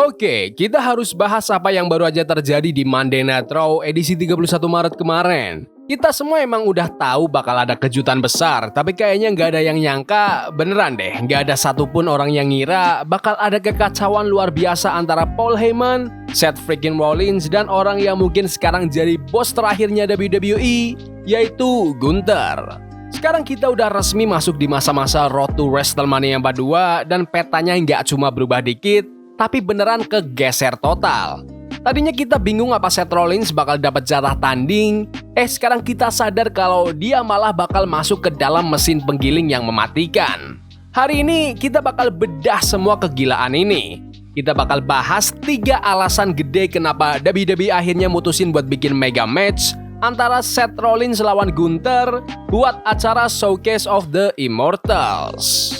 Oke, kita harus bahas apa yang baru aja terjadi di Monday Night Raw edisi 31 Maret kemarin. Kita semua emang udah tahu bakal ada kejutan besar, tapi kayaknya nggak ada yang nyangka, beneran deh, nggak ada satupun orang yang ngira bakal ada kekacauan luar biasa antara Paul Heyman, Seth freaking Rollins, dan orang yang mungkin sekarang jadi bos terakhirnya WWE, yaitu Gunther. Sekarang kita udah resmi masuk di masa-masa Road to WrestleMania 42 dan petanya nggak cuma berubah dikit, tapi beneran kegeser total. Tadinya kita bingung apa Seth Rollins bakal dapat jatah tanding, sekarang kita sadar kalau dia malah bakal masuk ke dalam mesin penggiling yang mematikan. Hari ini kita bakal bedah semua kegilaan ini. Kita bakal bahas 3 alasan gede kenapa WWE akhirnya mutusin buat bikin mega match antara Seth Rollins lawan Gunther buat acara Showcase of the Immortals.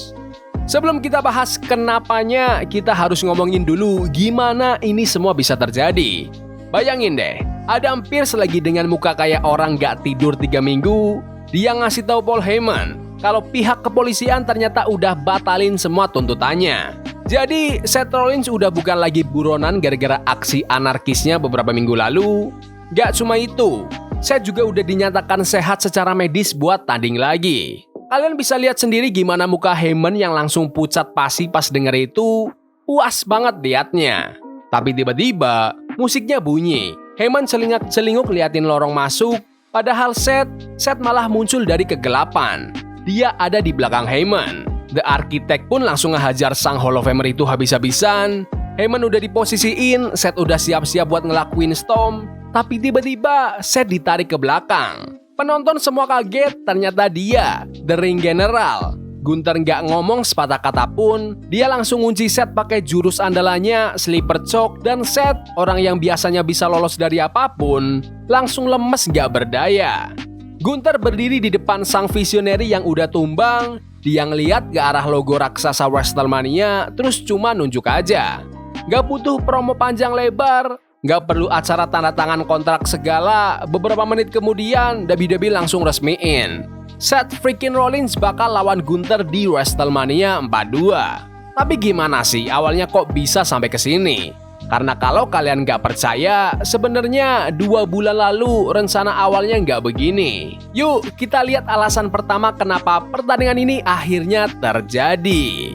Sebelum kita bahas kenapanya, kita harus ngomongin dulu gimana ini semua bisa terjadi. Bayangin deh, Adam Pearce lagi dengan muka kayak orang gak tidur 3 minggu, dia ngasih tahu Paul Heyman kalau pihak kepolisian ternyata udah batalin semua tuntutannya. Jadi Seth Rollins udah bukan lagi buronan gara-gara aksi anarkisnya beberapa minggu lalu. Gak cuma itu, Seth juga udah dinyatakan sehat secara medis buat tanding lagi. Kalian bisa lihat sendiri gimana muka Heyman yang langsung pucat pasi pas denger itu. Puas banget liatnya. Tapi tiba-tiba musiknya bunyi. Heyman celingak-celinguk liatin lorong masuk. Padahal Seth malah muncul dari kegelapan. Dia ada di belakang Heyman. The Architect pun langsung ngehajar sang Hall of Famer itu habis-habisan. Heyman udah diposisiin, Seth udah siap-siap buat ngelakuin Storm. Tapi tiba-tiba Seth ditarik ke belakang. Penonton semua kaget, ternyata dia, The Ring General. Gunther nggak ngomong sepatah kata pun, dia langsung ngunci Seth pakai jurus andalannya, Sleeper Choke, dan Seth, orang yang biasanya bisa lolos dari apapun, langsung lemes nggak berdaya. Gunther berdiri di depan sang visionary yang udah tumbang, dia ngeliat ke arah logo raksasa WrestleMania, terus cuma nunjuk aja. Nggak butuh promo panjang lebar, nggak perlu acara tanda tangan kontrak segala, beberapa menit kemudian WWE langsung resmiin Seth freaking Rollins bakal lawan Gunther di WrestleMania 42. Tapi gimana sih awalnya kok bisa sampai ke sini? Karena kalau kalian nggak percaya, sebenarnya 2 bulan lalu rencana awalnya nggak begini. Yuk kita lihat alasan pertama kenapa pertandingan ini akhirnya terjadi.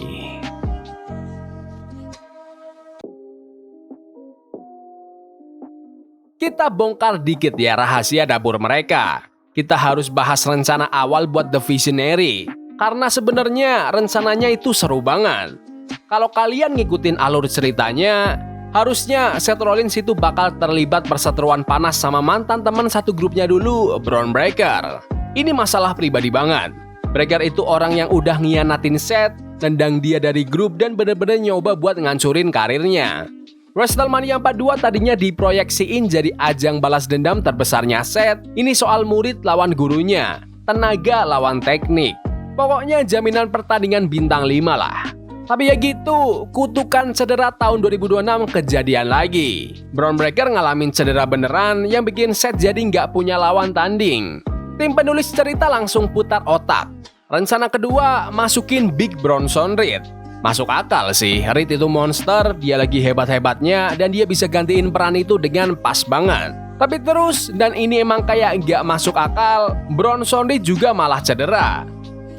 Kita bongkar dikit ya rahasia dapur mereka. Kita harus bahas rencana awal buat The Visionary. Karena sebenarnya rencananya itu seru banget. Kalau kalian ngikutin alur ceritanya, harusnya Seth Rollins itu bakal terlibat perseteruan panas sama mantan teman satu grupnya dulu, Bron Breakker. Ini masalah pribadi banget. Breakker itu orang yang udah ngianatin Seth, nendang dia dari grup dan bener-bener nyoba buat ngancurin karirnya. WrestleMania 42 tadinya diproyeksiin jadi ajang balas dendam terbesarnya Seth. Ini soal murid lawan gurunya, tenaga lawan teknik. Pokoknya jaminan pertandingan bintang 5 lah. Tapi ya gitu, kutukan cedera tahun 2026 kejadian lagi. Bron Breakker ngalamin cedera beneran yang bikin Seth jadi nggak punya lawan tanding. Tim penulis cerita langsung putar otak. Rencana kedua, masukin Big Bronson Reed. Masuk akal sih, Reed itu monster, dia lagi hebat-hebatnya dan dia bisa gantiin peran itu dengan pas banget. Tapi terus, dan ini emang kayak nggak masuk akal, Bronson Reed juga malah cedera.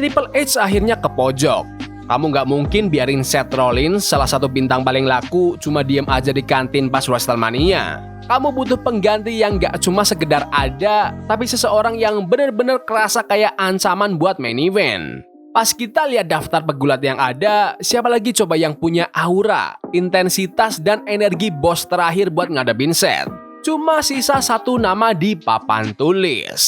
Triple H akhirnya ke pojok. Kamu nggak mungkin biarin Seth Rollins, salah satu bintang paling laku, cuma diem aja di kantin pas WrestleMania. Kamu butuh pengganti yang nggak cuma sekedar ada, tapi seseorang yang bener-bener kerasa kayak ancaman buat main event. Pas kita lihat daftar pegulat yang ada, siapa lagi coba yang punya aura, intensitas, dan energi bos terakhir buat ngadepin Seth? Cuma sisa 1 nama di papan tulis.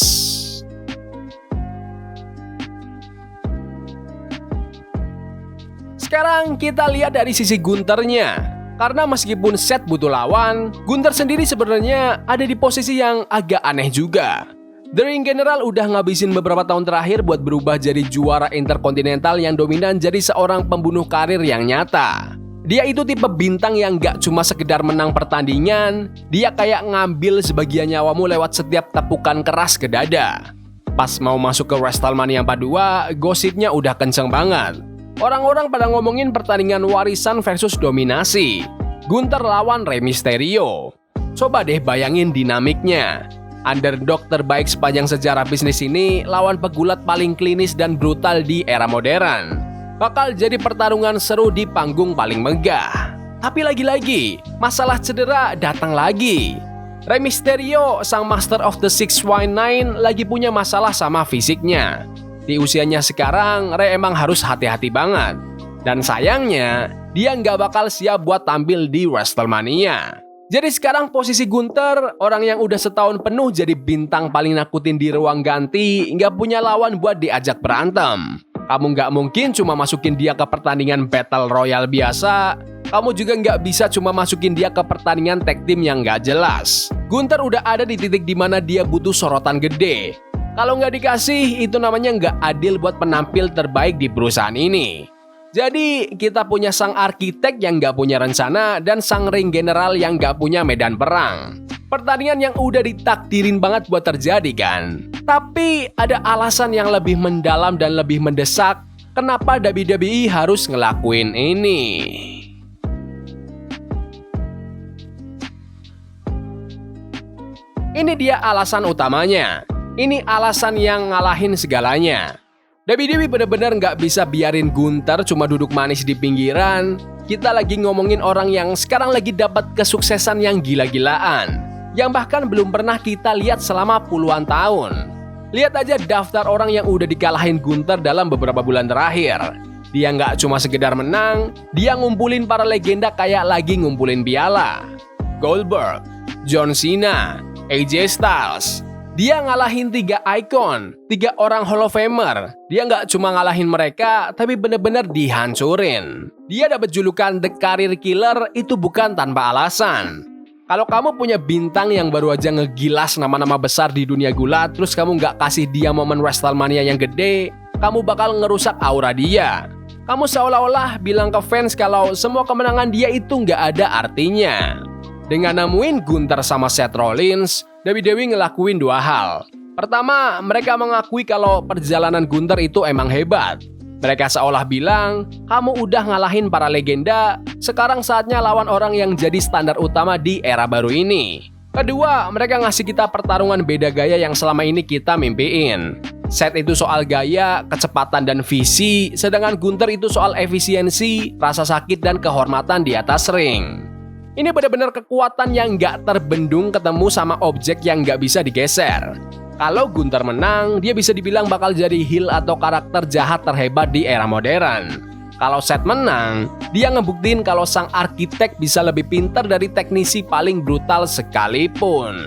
Sekarang kita lihat dari sisi Gunthernya. Karena meskipun Seth butuh lawan, Gunther sendiri sebenarnya ada di posisi yang agak aneh juga. The Ring General udah ngabisin beberapa tahun terakhir buat berubah jadi juara interkontinental yang dominan jadi seorang pembunuh karir yang nyata. Dia itu tipe bintang yang gak cuma sekedar menang pertandingan, dia kayak ngambil sebagian nyawamu lewat setiap tepukan keras ke dada. Pas mau masuk ke WrestleMania 42, gosipnya udah kenceng banget. Orang-orang pada ngomongin pertandingan warisan versus dominasi. Gunther lawan Rey Mysterio. Coba deh bayangin dinamiknya. Underdog terbaik sepanjang sejarah bisnis ini lawan pegulat paling klinis dan brutal di era modern. Bakal jadi pertarungan seru di panggung paling megah. Tapi lagi-lagi, masalah cedera datang lagi. Rey Mysterio, sang Master of the 619, lagi punya masalah sama fisiknya. Di usianya sekarang, Rey emang harus hati-hati banget. Dan sayangnya, dia nggak bakal siap buat tampil di WrestleMania. Jadi sekarang posisi Gunther, orang yang udah setahun penuh jadi bintang paling nakutin di ruang ganti, nggak punya lawan buat diajak berantem. Kamu nggak mungkin cuma masukin dia ke pertandingan Battle Royale biasa. Kamu juga nggak bisa cuma masukin dia ke pertandingan tag team yang nggak jelas. Gunther udah ada di titik dimana dia butuh sorotan gede. Kalau nggak dikasih, itu namanya nggak adil buat penampil terbaik di perusahaan ini. Jadi, kita punya sang arsitek yang nggak punya rencana dan sang ring general yang nggak punya medan perang. Pertandingan yang udah ditakdirin banget buat terjadi kan? Tapi, ada alasan yang lebih mendalam dan lebih mendesak kenapa WWE harus ngelakuin ini. Ini dia alasan utamanya. Ini alasan yang ngalahin segalanya. WWE bener-bener nggak bisa biarin Gunther cuma duduk manis di pinggiran. Kita lagi ngomongin orang yang sekarang lagi dapat kesuksesan yang gila-gilaan, yang bahkan belum pernah kita lihat selama puluhan tahun. Lihat aja daftar orang yang udah dikalahin Gunther dalam beberapa bulan terakhir. Dia nggak cuma sekedar menang, dia ngumpulin para legenda kayak lagi ngumpulin piala. Goldberg, John Cena, AJ Styles. Dia ngalahin 3 icon, 3 orang Hall of Famer. Dia nggak cuma ngalahin mereka, tapi bener-bener dihancurin. Dia dapat julukan The Career Killer itu bukan tanpa alasan. Kalau kamu punya bintang yang baru aja ngegilas nama-nama besar di dunia gulat, terus kamu nggak kasih dia momen WrestleMania yang gede, kamu bakal ngerusak aura dia. Kamu seolah-olah bilang ke fans kalau semua kemenangan dia itu nggak ada artinya. Dengan nemuin Gunther sama Seth Rollins, WWE ngelakuin 2 hal. Pertama, mereka mengakui kalau perjalanan Gunther itu emang hebat. Mereka seolah bilang, kamu udah ngalahin para legenda, sekarang saatnya lawan orang yang jadi standar utama di era baru ini. Kedua, mereka ngasih kita pertarungan beda gaya yang selama ini kita mimpiin. Seth itu soal gaya, kecepatan, dan visi, sedangkan Gunther itu soal efisiensi, rasa sakit, dan kehormatan di atas ring. Ini benar-benar kekuatan yang nggak terbendung ketemu sama objek yang nggak bisa digeser. Kalau Gunther menang, dia bisa dibilang bakal jadi heel atau karakter jahat terhebat di era modern. Kalau Seth menang, dia ngebuktiin kalau sang arsitek bisa lebih pintar dari teknisi paling brutal sekalipun.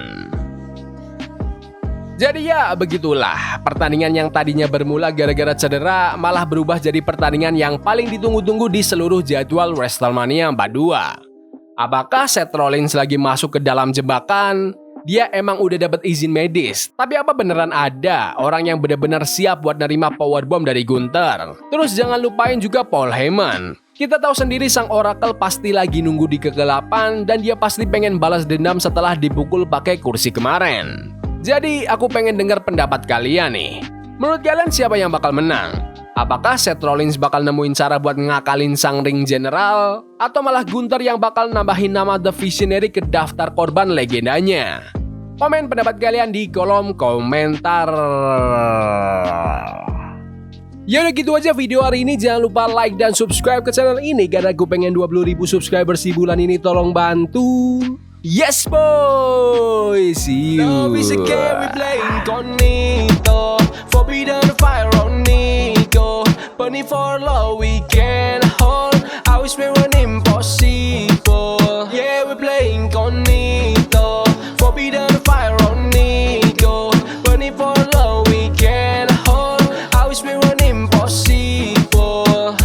Jadi ya begitulah, pertandingan yang tadinya bermula gara-gara cedera malah berubah jadi pertandingan yang paling ditunggu-tunggu di seluruh jadwal WrestleMania 42. Apakah Seth Rollins lagi masuk ke dalam jebakan? Dia emang udah dapat izin medis. Tapi apa beneran ada orang yang benar-benar siap buat nerima powerbomb dari Gunther? Terus jangan lupain juga Paul Heyman. Kita tahu sendiri sang Oracle pasti lagi nunggu di kegelapan dan dia pasti pengen balas dendam setelah dipukul pakai kursi kemarin. Jadi aku pengen dengar pendapat kalian nih. Menurut kalian siapa yang bakal menang? Apakah Seth Rollins bakal nemuin cara buat ngakalin sang ring general? Atau malah Gunther yang bakal nambahin nama The Visionary ke daftar korban legendanya? Komen pendapat kalian di kolom komentar. Ya udah gitu aja video hari ini. Jangan lupa like dan subscribe ke channel ini karena gue pengen 20.000 subscribers di bulan ini. Tolong bantu. Yes boy, see you. Love is a game we play incognito. Forbidden fire on Nico. Burning for love we can